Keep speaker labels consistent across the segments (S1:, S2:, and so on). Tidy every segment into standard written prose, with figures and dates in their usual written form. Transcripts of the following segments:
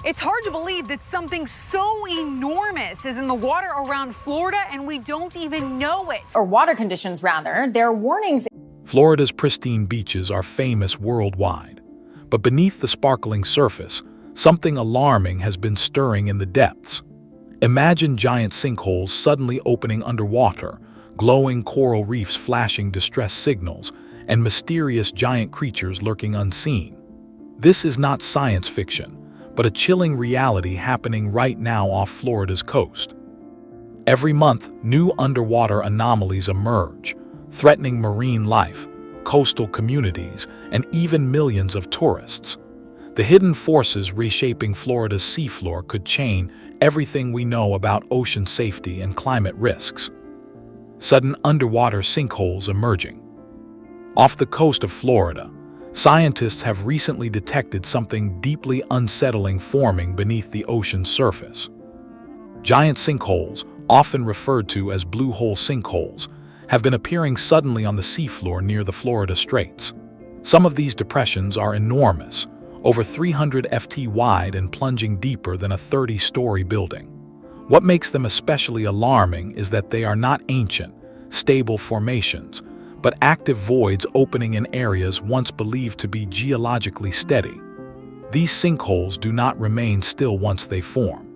S1: It's hard to believe that something so enormous is in the water around Florida and we don't even know it.
S2: Or water conditions, rather. There are warnings.
S3: Florida's pristine beaches are famous worldwide. But beneath the sparkling surface, something alarming has been stirring in the depths. Imagine giant sinkholes suddenly opening underwater, glowing coral reefs flashing distress signals, and mysterious giant creatures lurking unseen. This is not science fiction, but a chilling reality happening right now off Florida's coast. Every month, new underwater anomalies emerge, threatening marine life, coastal communities, and even millions of tourists. The hidden forces reshaping Florida's seafloor could change everything we know about ocean safety and climate risks. Sudden underwater sinkholes emerging. Off the coast of Florida, scientists have recently detected something deeply unsettling forming beneath the ocean's surface. Giant sinkholes, often referred to as blue hole sinkholes, have been appearing suddenly on the seafloor near the Florida Straits. Some of these depressions are enormous, over 300 ft wide and plunging deeper than a 30-story building. What makes them especially alarming is that they are not ancient, stable formations, but active voids opening in areas once believed to be geologically steady. These sinkholes do not remain still once they form.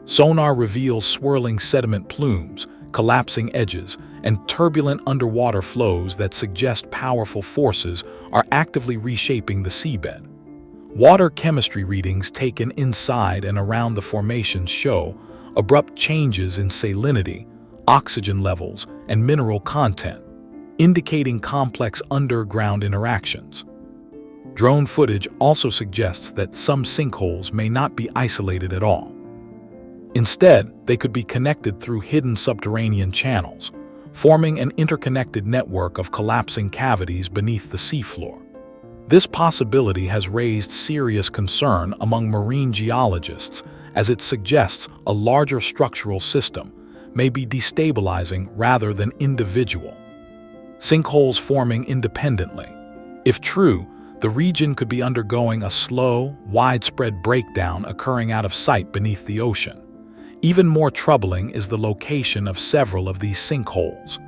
S3: Sonar reveals swirling sediment plumes, collapsing edges, and turbulent underwater flows that suggest powerful forces are actively reshaping the seabed. Water chemistry readings taken inside and around the formations show abrupt changes in salinity, oxygen levels, and mineral content, indicating complex underground interactions. Drone footage also suggests that some sinkholes may not be isolated at all. Instead, they could be connected through hidden subterranean channels, forming an interconnected network of collapsing cavities beneath the seafloor. This possibility has raised serious concern among marine geologists, as it suggests a larger structural system may be destabilizing rather than individual. Sinkholes forming independently. If true, the region could be undergoing a slow, widespread breakdown occurring out of sight beneath the ocean. Even more troubling is the location of several of these sinkholes.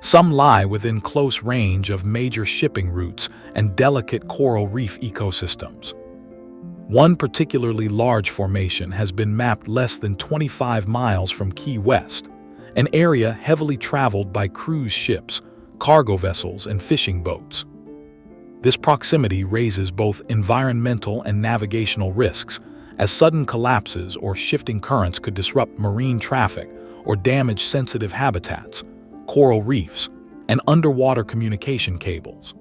S3: Some lie within close range of major shipping routes and delicate coral reef ecosystems. One particularly large formation has been mapped less than 25 miles from Key West, an area heavily traveled by cruise ships, cargo vessels, and fishing boats. This proximity raises both environmental and navigational risks, as sudden collapses or shifting currents could disrupt marine traffic or damage sensitive habitats, coral reefs, and underwater communication cables.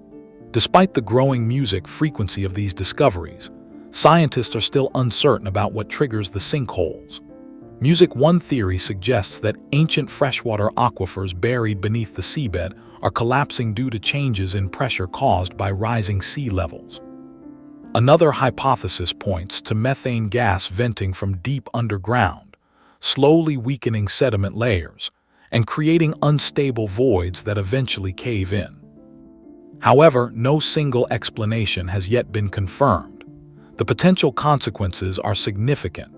S3: Despite the growing music frequency of these discoveries, scientists are still uncertain about what triggers the sinkholes. Music One theory suggests that ancient freshwater aquifers buried beneath the seabed are collapsing due to changes in pressure caused by rising sea levels. Another hypothesis points to methane gas venting from deep underground, slowly weakening sediment layers and creating unstable voids that eventually cave in. However, no single explanation has yet been confirmed. The potential consequences are significant.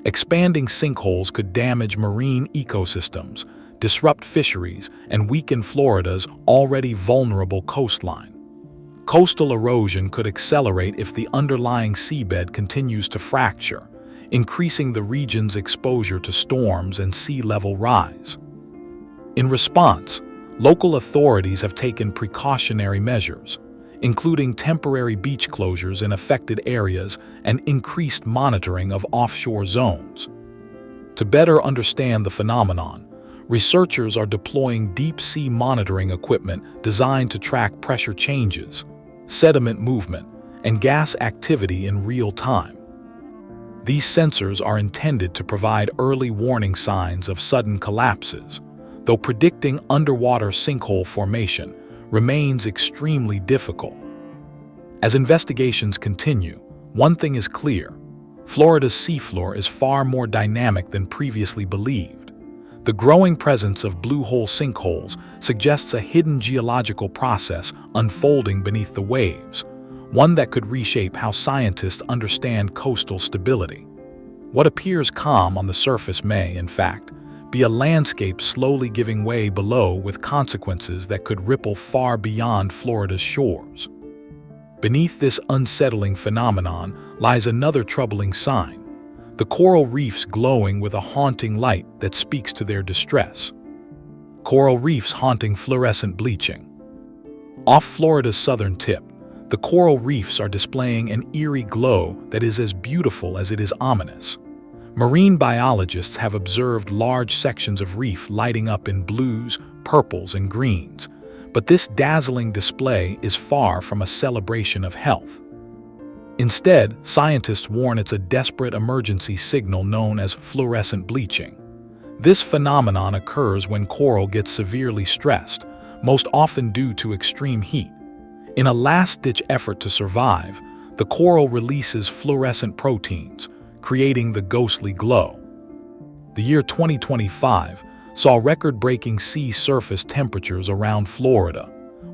S3: Expanding sinkholes could damage marine ecosystems, disrupt fisheries, and weaken Florida's already vulnerable coastline. Coastal erosion could accelerate if the underlying seabed continues to fracture, increasing the region's exposure to storms and sea level rise. In response, local authorities have taken precautionary measures, including temporary beach closures in affected areas and increased monitoring of offshore zones. To better understand the phenomenon, researchers are deploying deep-sea monitoring equipment designed to track pressure changes, sediment movement, and gas activity in real time. These sensors are intended to provide early warning signs of sudden collapses, though predicting underwater sinkhole formation remains extremely difficult. As investigations continue, one thing is clear: Florida's seafloor is far more dynamic than previously believed. The growing presence of blue hole sinkholes suggests a hidden geological process unfolding beneath the waves, one that could reshape how scientists understand coastal stability. What appears calm on the surface may, in fact, be a landscape slowly giving way below, with consequences that could ripple far beyond Florida's shores. Beneath this unsettling phenomenon lies another troubling sign: the coral reefs glowing with a haunting light that speaks to their distress. Coral reefs haunting fluorescent bleaching. Off Florida's southern tip, the coral reefs are displaying an eerie glow that is as beautiful as it is ominous. Marine biologists have observed large sections of reef lighting up in blues, purples, and greens, but this dazzling display is far from a celebration of health. Instead, scientists warn it's a desperate emergency signal known as fluorescent bleaching. This phenomenon occurs when coral gets severely stressed, most often due to extreme heat. In a last-ditch effort to survive, the coral releases fluorescent proteins, creating the ghostly glow. The year 2025 saw record-breaking sea surface temperatures around Florida,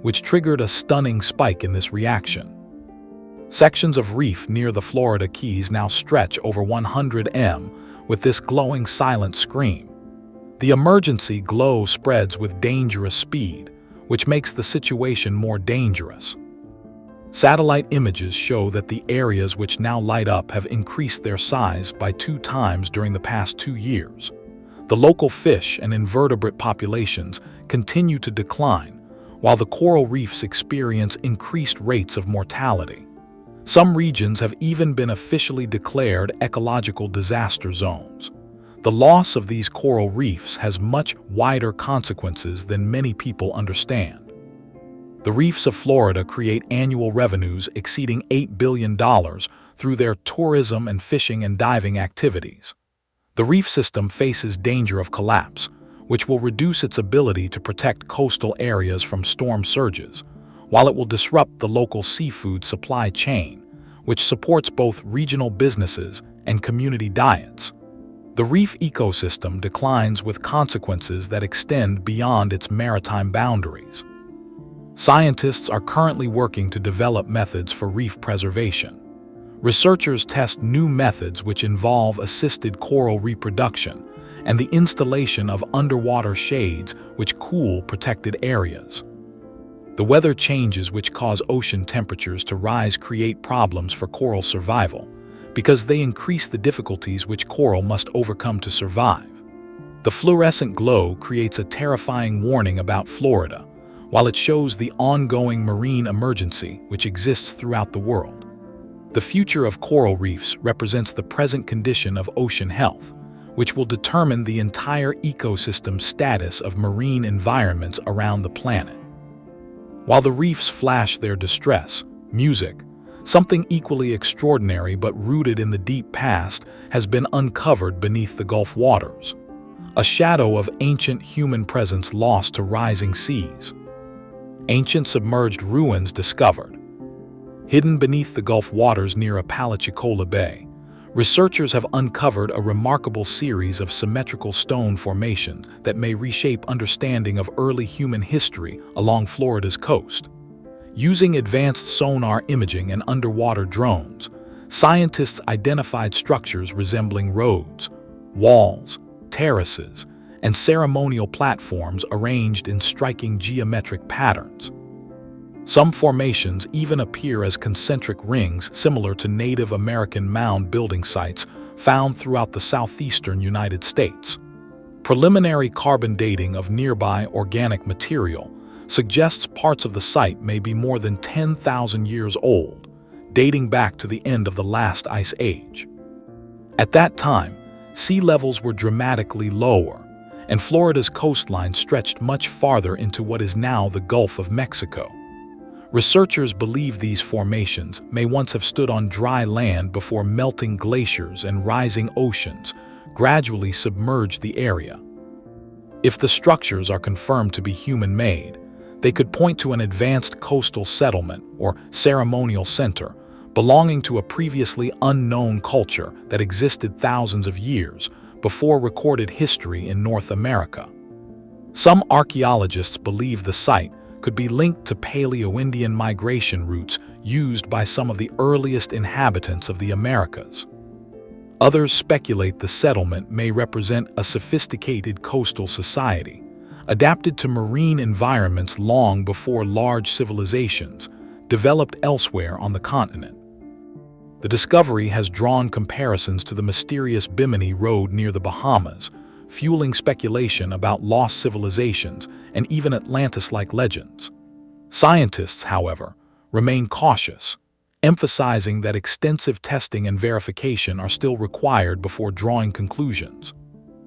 S3: which triggered a stunning spike in this reaction. Sections of reef near the Florida Keys now stretch over 100 m, with this glowing silent scream. The emergency glow spreads with dangerous speed, which makes the situation more dangerous. Satellite images show that the areas which now light up have increased their size by 2 times during the past 2 years. The local fish and invertebrate populations continue to decline, while the coral reefs experience increased rates of mortality. Some regions have even been officially declared ecological disaster zones. The loss of these coral reefs has much wider consequences than many people understand. The reefs of Florida create annual revenues exceeding $8 billion through their tourism and fishing and diving activities. The reef system faces danger of collapse, which will reduce its ability to protect coastal areas from storm surges, while it will disrupt the local seafood supply chain, which supports both regional businesses and community diets. The reef ecosystem declines with consequences that extend beyond its maritime boundaries. Scientists are currently working to develop methods for reef preservation. Researchers test new methods which involve assisted coral reproduction and the installation of underwater shades which cool protected areas. The weather changes which cause ocean temperatures to rise create problems for coral survival, because they increase the difficulties which coral must overcome to survive. The fluorescent glow creates a terrifying warning about Florida, while it shows the ongoing marine emergency which exists throughout the world. The future of coral reefs represents the present condition of ocean health, which will determine the entire ecosystem status of marine environments around the planet. While the reefs flash their distress, music, something equally extraordinary but rooted in the deep past, has been uncovered beneath the Gulf waters. A shadow of ancient human presence lost to rising seas. Ancient submerged ruins discovered. Hidden beneath the Gulf waters near Apalachicola Bay, researchers have uncovered a remarkable series of symmetrical stone formations that may reshape understanding of early human history along Florida's coast. Using advanced sonar imaging and underwater drones, scientists identified structures resembling roads, walls, terraces, and ceremonial platforms arranged in striking geometric patterns. Some formations even appear as concentric rings similar to Native American mound building sites found throughout the southeastern United States. Preliminary carbon dating of nearby organic material suggests parts of the site may be more than 10,000 years old, dating back to the end of the last ice age. At that time, sea levels were dramatically lower, and Florida's coastline stretched much farther into what is now the Gulf of Mexico. Researchers believe these formations may once have stood on dry land before melting glaciers and rising oceans gradually submerged the area. If the structures are confirmed to be human-made, they could point to an advanced coastal settlement or ceremonial center belonging to a previously unknown culture that existed thousands of years before recorded history in North America. Some archaeologists believe the site could be linked to Paleo-Indian migration routes used by some of the earliest inhabitants of the Americas. Others speculate the settlement may represent a sophisticated coastal society, adapted to marine environments long before large civilizations developed elsewhere on the continent. The discovery has drawn comparisons to the mysterious Bimini Road near the Bahamas, fueling speculation about lost civilizations and even Atlantis-like legends. Scientists, however, remain cautious, emphasizing that extensive testing and verification are still required before drawing conclusions.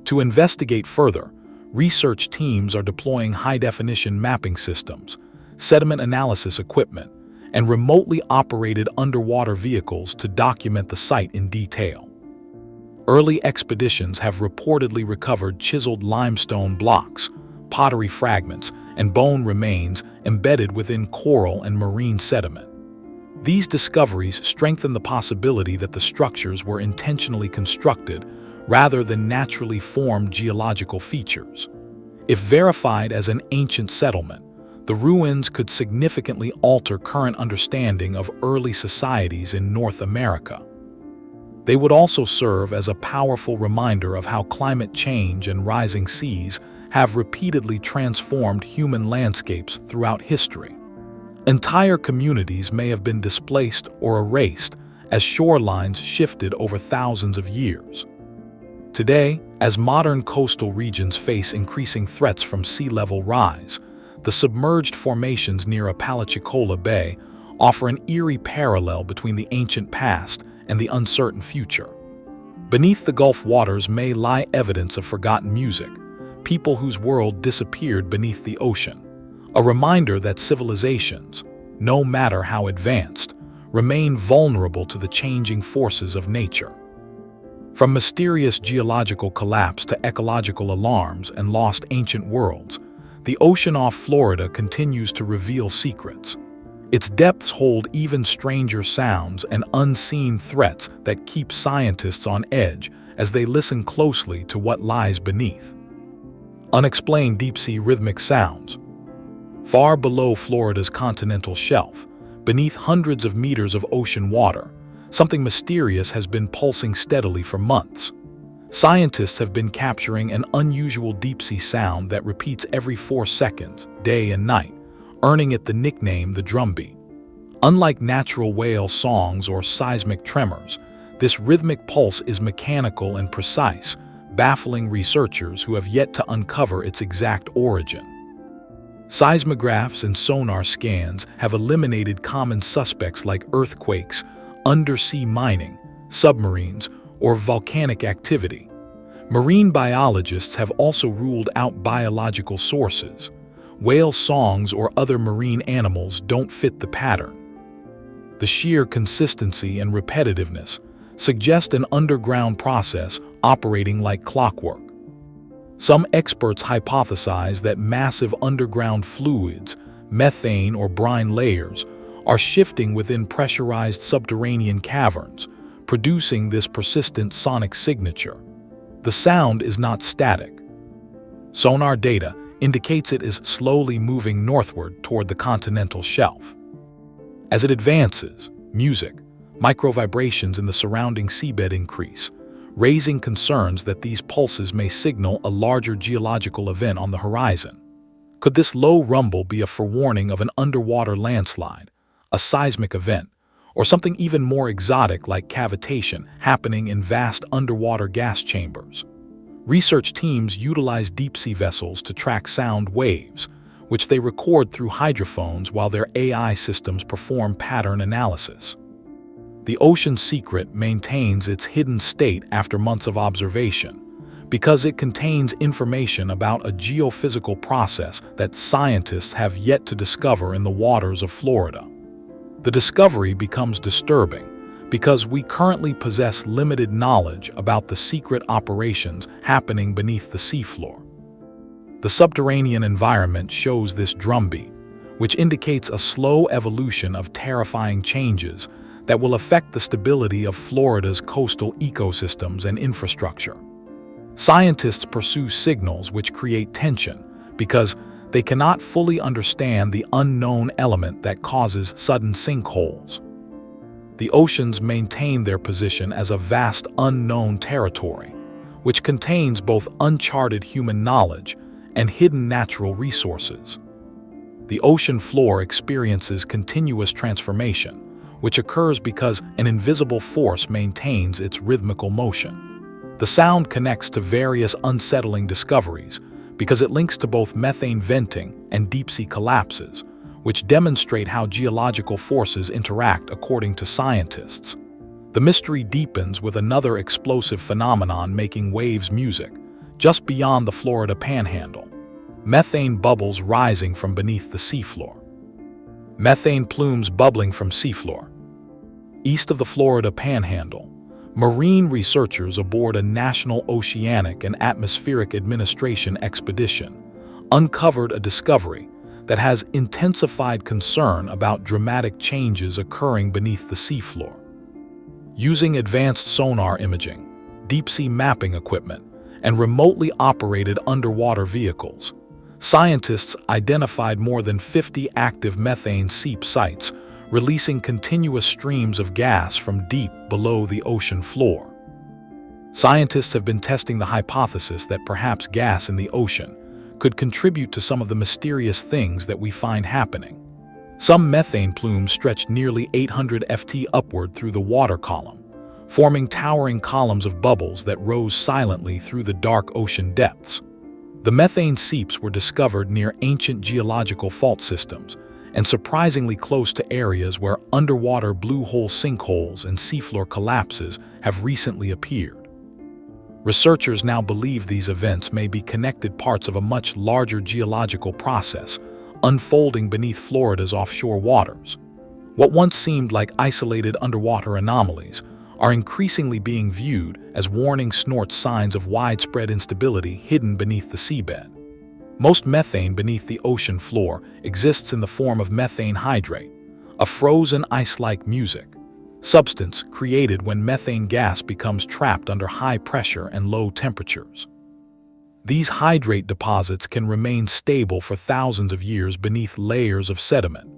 S3: To investigate further, research teams are deploying high-definition mapping systems, sediment analysis equipment, and remotely operated underwater vehicles to document the site in detail. Early expeditions have reportedly recovered chiseled limestone blocks, pottery fragments, and bone remains embedded within coral and marine sediment. These discoveries strengthen the possibility that the structures were intentionally constructed rather than naturally formed geological features. If verified as an ancient settlement, the ruins could significantly alter current understanding of early societies in North America. They would also serve as a powerful reminder of how climate change and rising seas have repeatedly transformed human landscapes throughout history. Entire communities may have been displaced or erased as shorelines shifted over thousands of years. Today, as modern coastal regions face increasing threats from sea level rise, the submerged formations near Apalachicola Bay offer an eerie parallel between the ancient past and the uncertain future. Beneath the Gulf waters may lie evidence of forgotten music, people whose world disappeared beneath the ocean, a reminder that civilizations, no matter how advanced, remain vulnerable to the changing forces of nature. From mysterious geological collapse to ecological alarms and lost ancient worlds, the ocean off Florida continues to reveal secrets. Its depths hold even stranger sounds and unseen threats that keep scientists on edge as they listen closely to what lies beneath. Unexplained deep-sea rhythmic sounds. Far below Florida's continental shelf, beneath hundreds of meters of ocean water, something mysterious has been pulsing steadily for months. Scientists have been capturing an unusual deep-sea sound that repeats every 4 seconds, day and night, earning it the nickname the drumbeat. Unlike natural whale songs or seismic tremors, this rhythmic pulse is mechanical and precise, baffling researchers who have yet to uncover its exact origin. Seismographs and sonar scans have eliminated common suspects like earthquakes, undersea mining, submarines, or volcanic activity. Marine biologists have also ruled out biological sources. Whale songs or other marine animals don't fit the pattern. The sheer consistency and repetitiveness suggest an underground process operating like clockwork. Some experts hypothesize that massive underground fluids, methane or brine layers, are shifting within pressurized subterranean caverns, producing this persistent sonic signature. The sound is not static. Sonar data indicates it is slowly moving northward toward the continental shelf. As it advances, music, microvibrations in the surrounding seabed increase, raising concerns that these pulses may signal a larger geological event on the horizon. Could this low rumble be a forewarning of an underwater landslide, a seismic event, or something even more exotic like cavitation happening in vast underwater gas chambers? Research teams utilize deep-sea vessels to track sound waves, which they record through hydrophones while their AI systems perform pattern analysis. The ocean's secret maintains its hidden state after months of observation, because it contains information about a geophysical process that scientists have yet to discover in the waters of Florida. The discovery becomes disturbing because we currently possess limited knowledge about the secret operations happening beneath the seafloor. The subterranean environment shows this drumbeat, which indicates a slow evolution of terrifying changes that will affect the stability of Florida's coastal ecosystems and infrastructure. Scientists pursue signals which create tension because they cannot fully understand the unknown element that causes sudden sinkholes. The oceans maintain their position as a vast unknown territory, which contains both uncharted human knowledge and hidden natural resources. The ocean floor experiences continuous transformation, which occurs because an invisible force maintains its rhythmical motion. The sound connects to various unsettling discoveries because it links to both methane venting and deep-sea collapses, which demonstrate how geological forces interact according to scientists. The mystery deepens with another explosive phenomenon making waves music, just beyond the Florida Panhandle: methane bubbles rising from beneath the seafloor. Methane plumes bubbling from seafloor. East of the Florida Panhandle, marine researchers aboard a National Oceanic and Atmospheric Administration expedition uncovered a discovery that has intensified concern about dramatic changes occurring beneath the seafloor. Using advanced sonar imaging, deep-sea mapping equipment, and remotely operated underwater vehicles, scientists identified more than 50 active methane seep sites, releasing continuous streams of gas from deep below the ocean floor. Scientists have been testing the hypothesis that perhaps gas in the ocean could contribute to some of the mysterious things that we find happening. Some methane plumes stretched nearly 800 ft upward through the water column, forming towering columns of bubbles that rose silently through the dark ocean depths. The methane seeps were discovered near ancient geological fault systems and surprisingly close to areas where underwater blue hole sinkholes and seafloor collapses have recently appeared. Researchers now believe these events may be connected parts of a much larger geological process unfolding beneath Florida's offshore waters. What once seemed like isolated underwater anomalies are increasingly being viewed as warning signs of widespread instability hidden beneath the seabed. Most methane beneath the ocean floor exists in the form of methane hydrate, a frozen ice-like substance created when methane gas becomes trapped under high pressure and low temperatures. These hydrate deposits can remain stable for thousands of years beneath layers of sediment.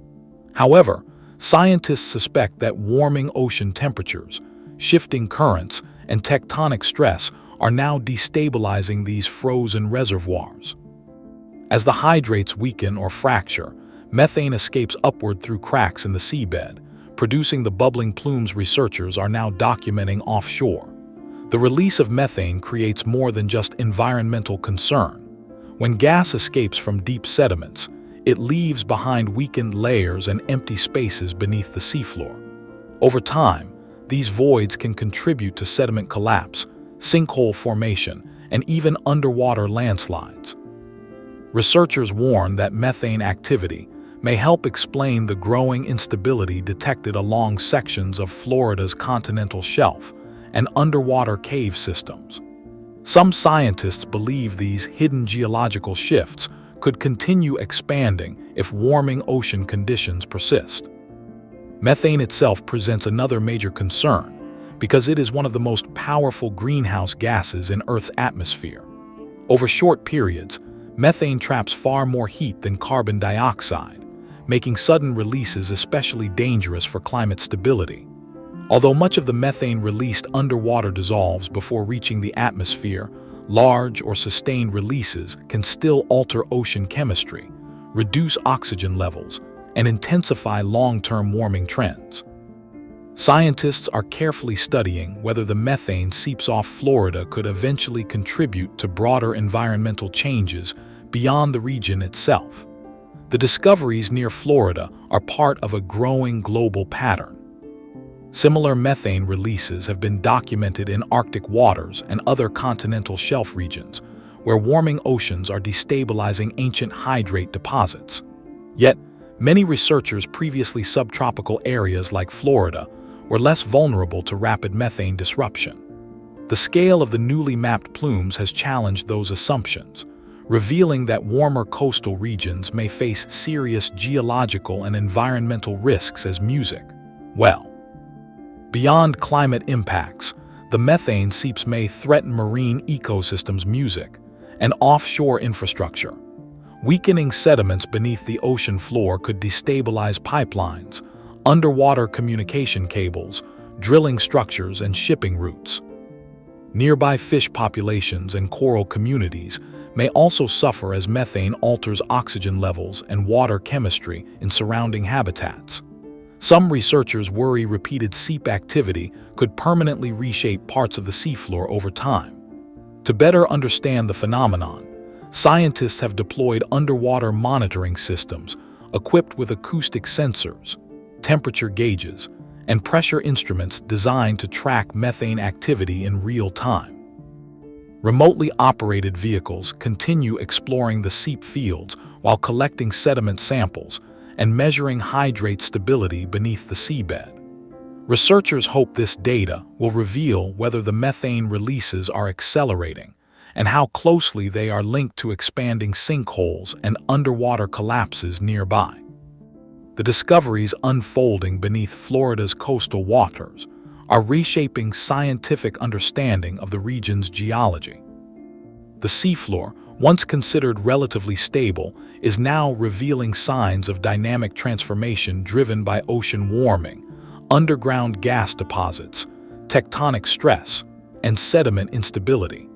S3: However, scientists suspect that warming ocean temperatures, shifting currents, and tectonic stress are now destabilizing these frozen reservoirs. As the hydrates weaken or fracture, methane escapes upward through cracks in the seabed, producing the bubbling plumes researchers are now documenting offshore. The release of methane creates more than just environmental concern. When gas escapes from deep sediments, it leaves behind weakened layers and empty spaces beneath the seafloor. Over time, these voids can contribute to sediment collapse, sinkhole formation, and even underwater landslides. Researchers warn that methane activity may help explain the growing instability detected along sections of Florida's continental shelf and underwater cave systems. Some scientists believe these hidden geological shifts could continue expanding if warming ocean conditions persist. Methane itself presents another major concern because it is one of the most powerful greenhouse gases in Earth's atmosphere. Over short periods, methane traps far more heat than carbon dioxide, making sudden releases especially dangerous for climate stability. Although much of the methane released underwater dissolves before reaching the atmosphere, large or sustained releases can still alter ocean chemistry, reduce oxygen levels, and intensify long-term warming trends. Scientists are carefully studying whether the methane seeps off Florida could eventually contribute to broader environmental changes beyond the region itself. The discoveries near Florida are part of a growing global pattern. Similar methane releases have been documented in Arctic waters and other continental shelf regions, where warming oceans are destabilizing ancient hydrate deposits. Yet, many researchers previously subtropical areas like Florida were less vulnerable to rapid methane disruption. The scale of the newly mapped plumes has challenged those assumptions, revealing that warmer coastal regions may face serious geological and environmental risks as beyond climate impacts, the methane seeps may threaten marine ecosystems and offshore infrastructure. Weakening sediments beneath the ocean floor could destabilize pipelines, underwater communication cables, drilling structures, and shipping routes. Nearby fish populations and coral communities may also suffer as methane alters oxygen levels and water chemistry in surrounding habitats. Some researchers worry repeated seep activity could permanently reshape parts of the seafloor over time. To better understand the phenomenon, scientists have deployed underwater monitoring systems equipped with acoustic sensors, temperature gauges, and pressure instruments designed to track methane activity in real time. Remotely operated vehicles continue exploring the seep fields while collecting sediment samples and measuring hydrate stability beneath the seabed. Researchers hope this data will reveal whether the methane releases are accelerating and how closely they are linked to expanding sinkholes and underwater collapses nearby. The discoveries unfolding beneath Florida's coastal waters are reshaping scientific understanding of the region's geology. The seafloor, once considered relatively stable, is now revealing signs of dynamic transformation driven by ocean warming, underground gas deposits, tectonic stress, and sediment instability.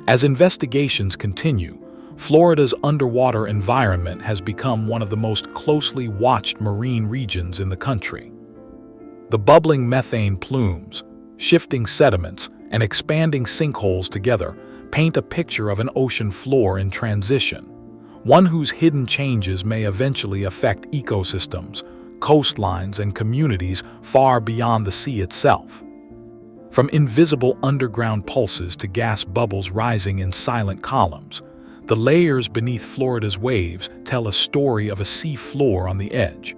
S3: As investigations continue, Florida's underwater environment has become one of the most closely watched marine regions in the country. The bubbling methane plumes, shifting sediments, and expanding sinkholes together paint a picture of an ocean floor in transition, one whose hidden changes may eventually affect ecosystems, coastlines, and communities far beyond the sea itself. From invisible underground pulses to gas bubbles rising in silent columns, the layers beneath Florida's waves tell a story of a sea floor on the edge,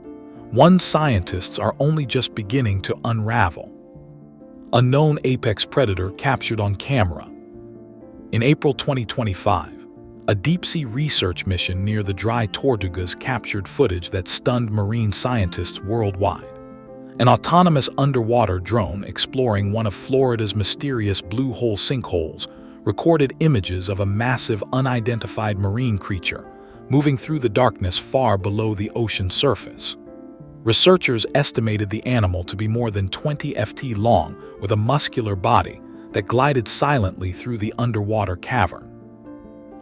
S3: one scientists are only just beginning to unravel. A known apex predator captured on camera. In April 2025, a deep-sea research mission near the Dry Tortugas captured footage that stunned marine scientists worldwide. An autonomous underwater drone exploring one of Florida's mysterious blue hole sinkholes recorded images of a massive unidentified marine creature moving through the darkness far below the ocean surface. Researchers estimated the animal to be more than 20 ft long with a muscular body that glided silently through the underwater cavern.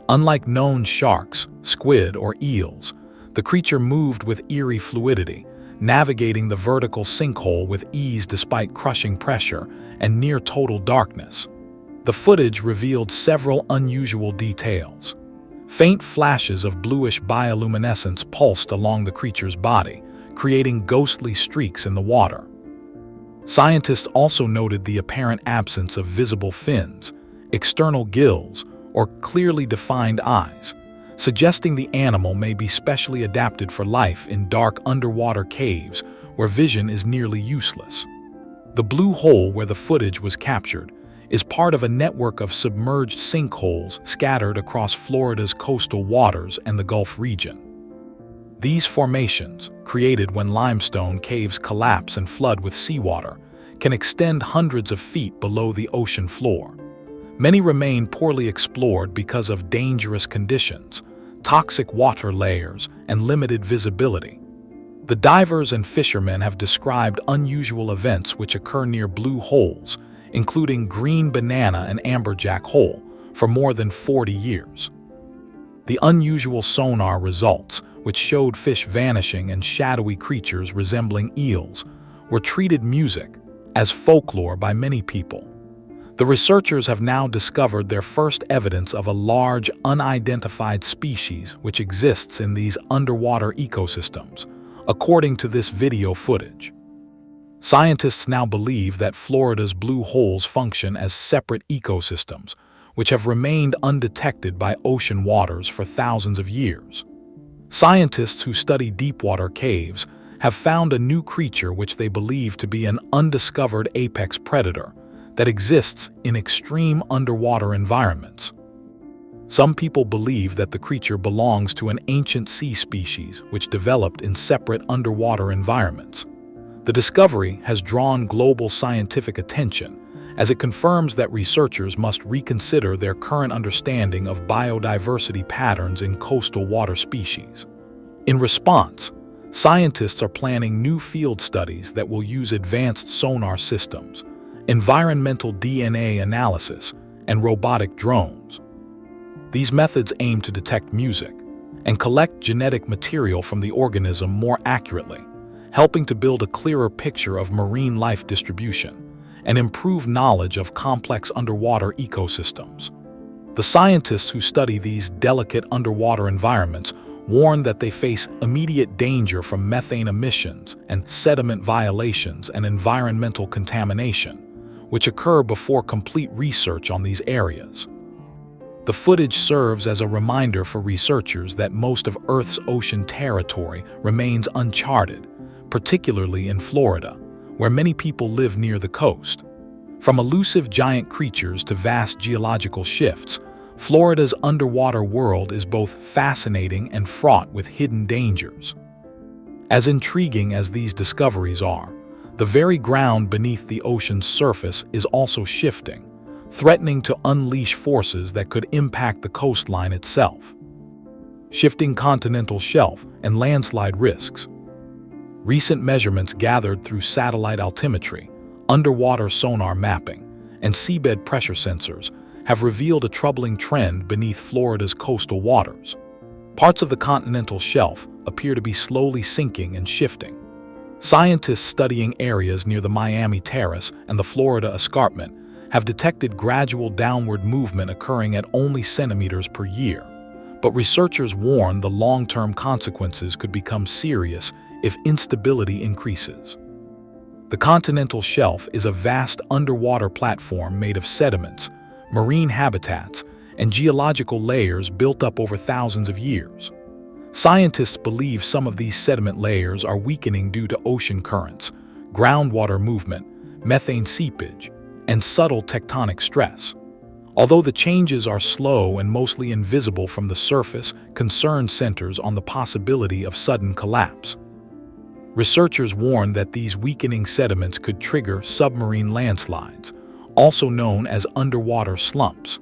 S3: Unlike known sharks, squid, or eels, the creature moved with eerie fluidity, navigating the vertical sinkhole with ease despite crushing pressure and near-total darkness. The footage revealed several unusual details. Faint flashes of bluish bioluminescence pulsed along the creature's body, creating ghostly streaks in the water. Scientists also noted the apparent absence of visible fins, external gills, or clearly defined eyes, suggesting the animal may be specially adapted for life in dark underwater caves where vision is nearly useless. The blue hole where the footage was captured is part of a network of submerged sinkholes scattered across Florida's coastal waters and the Gulf region. These formations, created when limestone caves collapse and flood with seawater, can extend hundreds of feet below the ocean floor. Many remain poorly explored because of dangerous conditions, toxic water layers, and limited visibility. The divers and fishermen have described unusual events which occur near blue holes, including green banana and amberjack hole, for more than 40 years. The unusual sonar results, which showed fish vanishing and shadowy creatures resembling eels, were treated music as folklore by many people. The researchers have now discovered their first evidence of a large, unidentified species which exists in these underwater ecosystems, according to this video footage. Scientists now believe that Florida's blue holes function as separate ecosystems, which have remained undetected by ocean waters for thousands of years. Scientists who study deepwater caves have found a new creature which they believe to be an undiscovered apex predator that exists in extreme underwater environments. Some people believe that the creature belongs to an ancient sea species which developed in separate underwater environments. The discovery has drawn global scientific attention as it confirms that researchers must reconsider their current understanding of biodiversity patterns in coastal water species. In response, scientists are planning new field studies that will use advanced sonar systems, environmental DNA analysis, and robotic drones. These methods aim to detect music and collect genetic material from the organism more accurately, helping to build a clearer picture of marine life distribution and improve knowledge of complex underwater ecosystems. The scientists who study these delicate underwater environments warn that they face immediate danger from methane emissions and sediment violations and environmental contamination, which occur before complete research on these areas. The footage serves as a reminder for researchers that most of Earth's ocean territory remains uncharted, particularly in Florida, where many people live near the coast. From elusive giant creatures to vast geological shifts, Florida's underwater world is both fascinating and fraught with hidden dangers. As intriguing as these discoveries are, the very ground beneath the ocean's surface is also shifting, threatening to unleash forces that could impact the coastline itself. Shifting continental shelf and landslide risks. Recent measurements gathered through satellite altimetry, underwater sonar mapping, and seabed pressure sensors have revealed a troubling trend beneath Florida's coastal waters. Parts of the continental shelf appear to be slowly sinking and shifting. Scientists studying areas near the Miami Terrace and the Florida Escarpment have detected gradual downward movement occurring at only centimeters per year, but researchers warn the long-term consequences could become serious if instability increases. The continental shelf is a vast underwater platform made of sediments, marine habitats, and geological layers built up over thousands of years. Scientists believe some of these sediment layers are weakening due to ocean currents, groundwater movement, methane seepage, and subtle tectonic stress. Although the changes are slow and mostly invisible from the surface, concern centers on the possibility of sudden collapse. Researchers warn that these weakening sediments could trigger submarine landslides, also known as underwater slumps.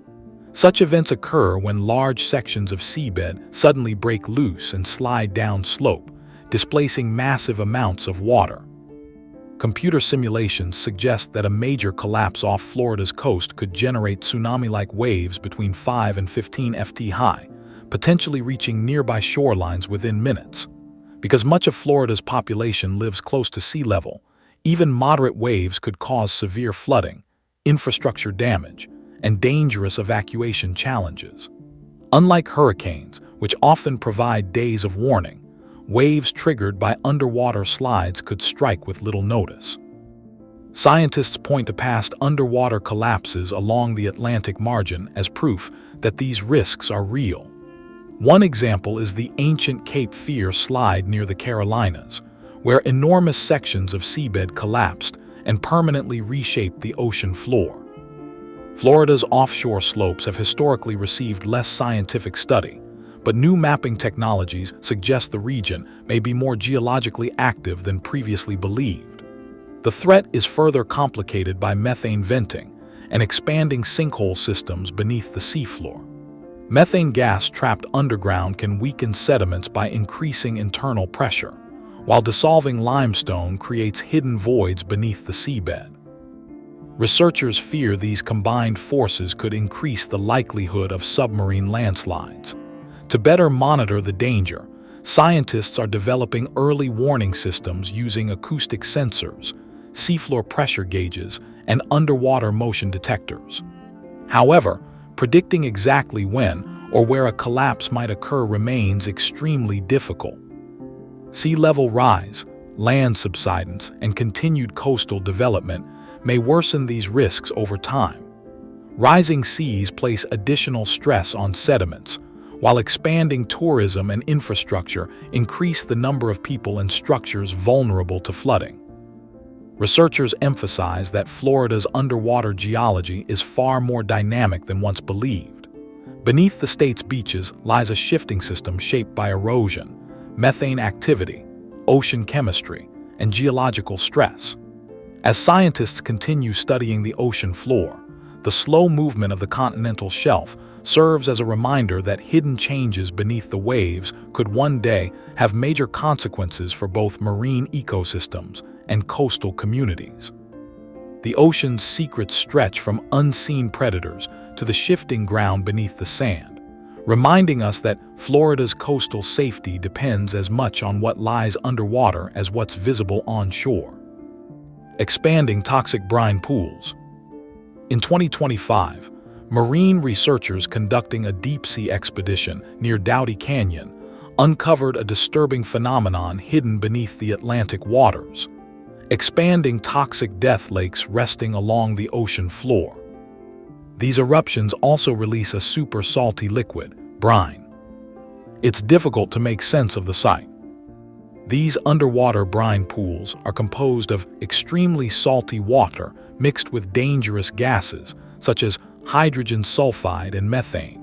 S3: Such events occur when large sections of seabed suddenly break loose and slide down slope, displacing massive amounts of water. Computer simulations suggest that a major collapse off Florida's coast could generate tsunami-like waves between 5 and 15 ft high, potentially reaching nearby shorelines within minutes. Because much of Florida's population lives close to sea level, even moderate waves could cause severe flooding, infrastructure damage, and dangerous evacuation challenges. Unlike hurricanes, which often provide days of warning, waves triggered by underwater slides could strike with little notice. Scientists point to past underwater collapses along the Atlantic margin as proof that these risks are real. One example is the ancient Cape Fear slide near the Carolinas, where enormous sections of seabed collapsed and permanently reshaped the ocean floor. Florida's offshore slopes have historically received less scientific study, but new mapping technologies suggest the region may be more geologically active than previously believed. The threat is further complicated by methane venting and expanding sinkhole systems beneath the seafloor. Methane gas trapped underground can weaken sediments by increasing internal pressure, while dissolving limestone creates hidden voids beneath the seabed. Researchers fear these combined forces could increase the likelihood of submarine landslides. To better monitor the danger, scientists are developing early warning systems using acoustic sensors, seafloor pressure gauges, and underwater motion detectors. However, predicting exactly when or where a collapse might occur remains extremely difficult. Sea level rise, land subsidence, and continued coastal development may worsen these risks over time. Rising seas place additional stress on sediments, while expanding tourism and infrastructure increase the number of people and structures vulnerable to flooding. Researchers emphasize that Florida's underwater geology is far more dynamic than once believed. Beneath the state's beaches lies a shifting system shaped by erosion, methane activity, ocean chemistry, and geological stress. As scientists continue studying the ocean floor, the slow movement of the continental shelf serves as a reminder that hidden changes beneath the waves could one day have major consequences for both marine ecosystems and coastal communities. The ocean's secrets stretch from unseen predators to the shifting ground beneath the sand, reminding us that Florida's coastal safety depends as much on what lies underwater as what's visible onshore. Expanding toxic brine pools. In 2025, marine researchers conducting a deep-sea expedition near Doughty Canyon uncovered a disturbing phenomenon hidden beneath the Atlantic waters: expanding toxic death lakes resting along the ocean floor. These eruptions also release a super salty liquid, brine. It's difficult to make sense of the sight. These underwater brine pools are composed of extremely salty water mixed with dangerous gases such as hydrogen sulfide and methane.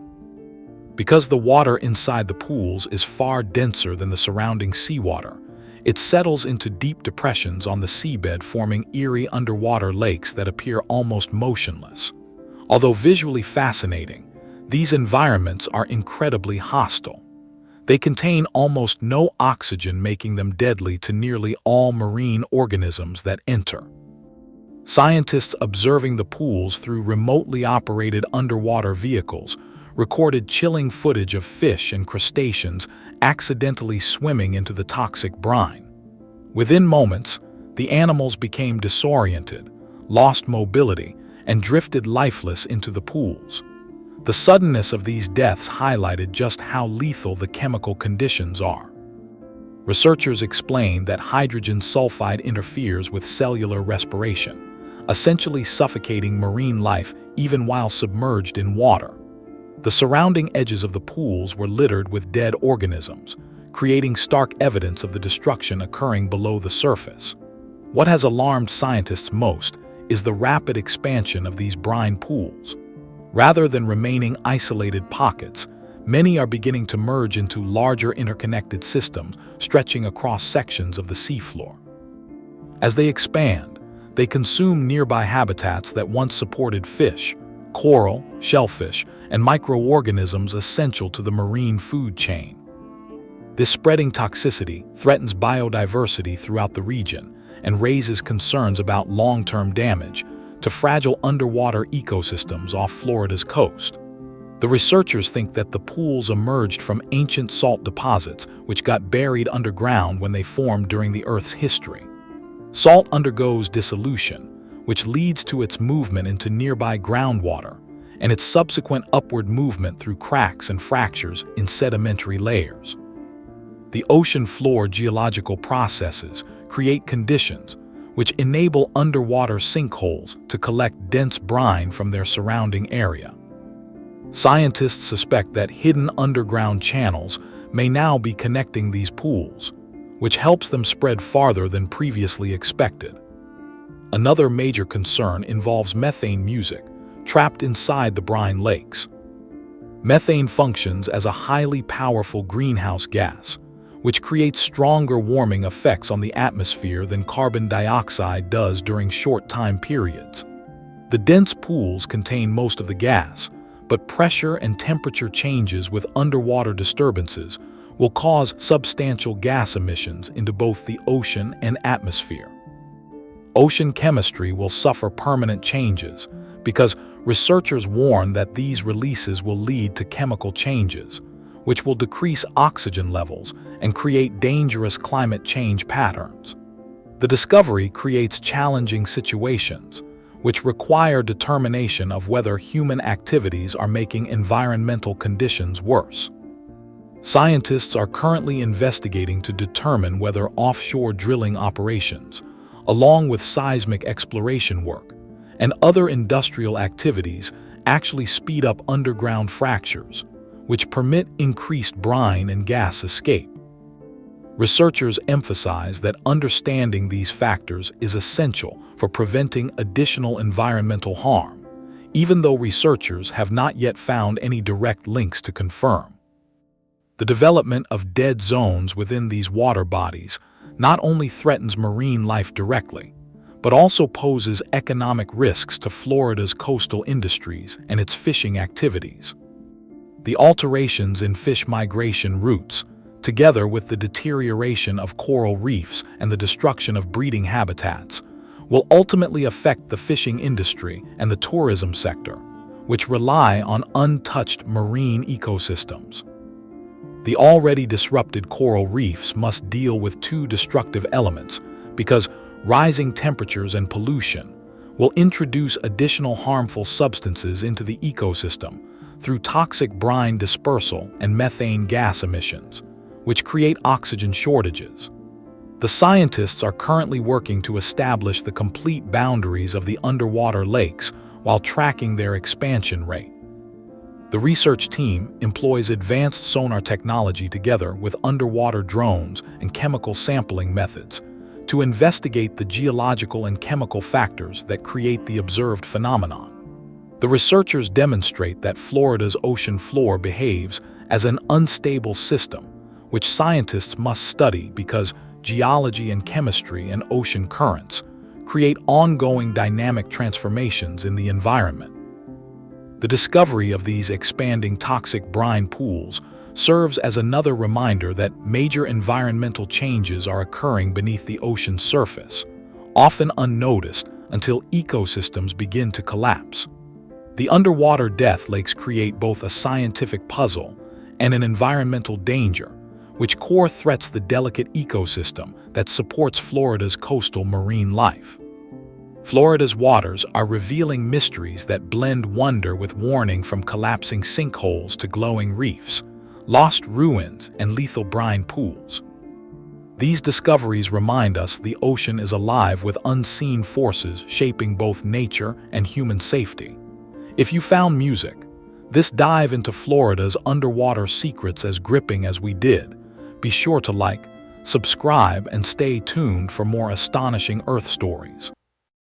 S3: Because the water inside the pools is far denser than the surrounding seawater, it settles into deep depressions on the seabed, forming eerie underwater lakes that appear almost motionless. Although visually fascinating, these environments are incredibly hostile. They contain almost no oxygen, making them deadly to nearly all marine organisms that enter. Scientists observing the pools through remotely operated underwater vehicles recorded chilling footage of fish and crustaceans accidentally swimming into the toxic brine. Within moments, the animals became disoriented, lost mobility, and drifted lifeless into the pools. The suddenness of these deaths highlighted just how lethal the chemical conditions are. Researchers explained that hydrogen sulfide interferes with cellular respiration, essentially suffocating marine life even while submerged in water. The surrounding edges of the pools were littered with dead organisms, creating stark evidence of the destruction occurring below the surface. What has alarmed scientists most is the rapid expansion of these brine pools. Rather than remaining isolated pockets, many are beginning to merge into larger interconnected systems stretching across sections of the seafloor. As they expand, they consume nearby habitats that once supported fish, coral, shellfish, and microorganisms essential to the marine food chain. This spreading toxicity threatens biodiversity throughout the region and raises concerns about long-term damage to fragile underwater ecosystems off Florida's coast. The researchers think that the pools emerged from ancient salt deposits which got buried underground when they formed during the Earth's history. Salt undergoes dissolution, which leads to its movement into nearby groundwater and its subsequent upward movement through cracks and fractures in sedimentary layers. The ocean floor geological processes create conditions which enable underwater sinkholes to collect dense brine from their surrounding area. Scientists suspect that hidden underground channels may now be connecting these pools, which helps them spread farther than previously expected. Another major concern involves methane music trapped inside the brine lakes. Methane functions as a highly powerful greenhouse gas, which creates stronger warming effects on the atmosphere than carbon dioxide does during short time periods. The dense pools contain most of the gas, but pressure and temperature changes with underwater disturbances will cause substantial gas emissions into both the ocean and atmosphere. Ocean chemistry will suffer permanent changes because researchers warn that these releases will lead to chemical changes, which will decrease oxygen levels and create dangerous climate change patterns. The discovery creates challenging situations, which require determination of whether human activities are making environmental conditions worse. Scientists are currently investigating to determine whether offshore drilling operations, along with seismic exploration work and other industrial activities, actually speed up underground fractures, which permit increased brine and gas escape. Researchers emphasize that understanding these factors is essential for preventing additional environmental harm, even though researchers have not yet found any direct links to confirm. The development of dead zones within these water bodies not only threatens marine life directly, but also poses economic risks to Florida's coastal industries and its fishing activities. The alterations in fish migration routes, together with the deterioration of coral reefs and the destruction of breeding habitats, will ultimately affect the fishing industry and the tourism sector, which rely on untouched marine ecosystems. The already disrupted coral reefs must deal with two destructive elements because rising temperatures and pollution will introduce additional harmful substances into the ecosystem through toxic brine dispersal and methane gas emissions, which create oxygen shortages. The scientists are currently working to establish the complete boundaries of the underwater lakes while tracking their expansion rate. The research team employs advanced sonar technology together with underwater drones and chemical sampling methods to investigate the geological and chemical factors that create the observed phenomenon. The researchers demonstrate that Florida's ocean floor behaves as an unstable system, which scientists must study because geology and chemistry and ocean currents create ongoing dynamic transformations in the environment. The discovery of these expanding toxic brine pools serves as another reminder that major environmental changes are occurring beneath the ocean's surface, often unnoticed until ecosystems begin to collapse. The underwater death lakes create both a scientific puzzle and an environmental danger, which core threats the delicate ecosystem that supports Florida's coastal marine life. Florida's waters are revealing mysteries that blend wonder with warning, from collapsing sinkholes to glowing reefs, lost ruins, and lethal brine pools. These discoveries remind us the ocean is alive with unseen forces shaping both nature and human safety. If you found this dive into Florida's underwater secrets as gripping as we did, be sure to like, subscribe, and stay tuned for more astonishing Earth stories.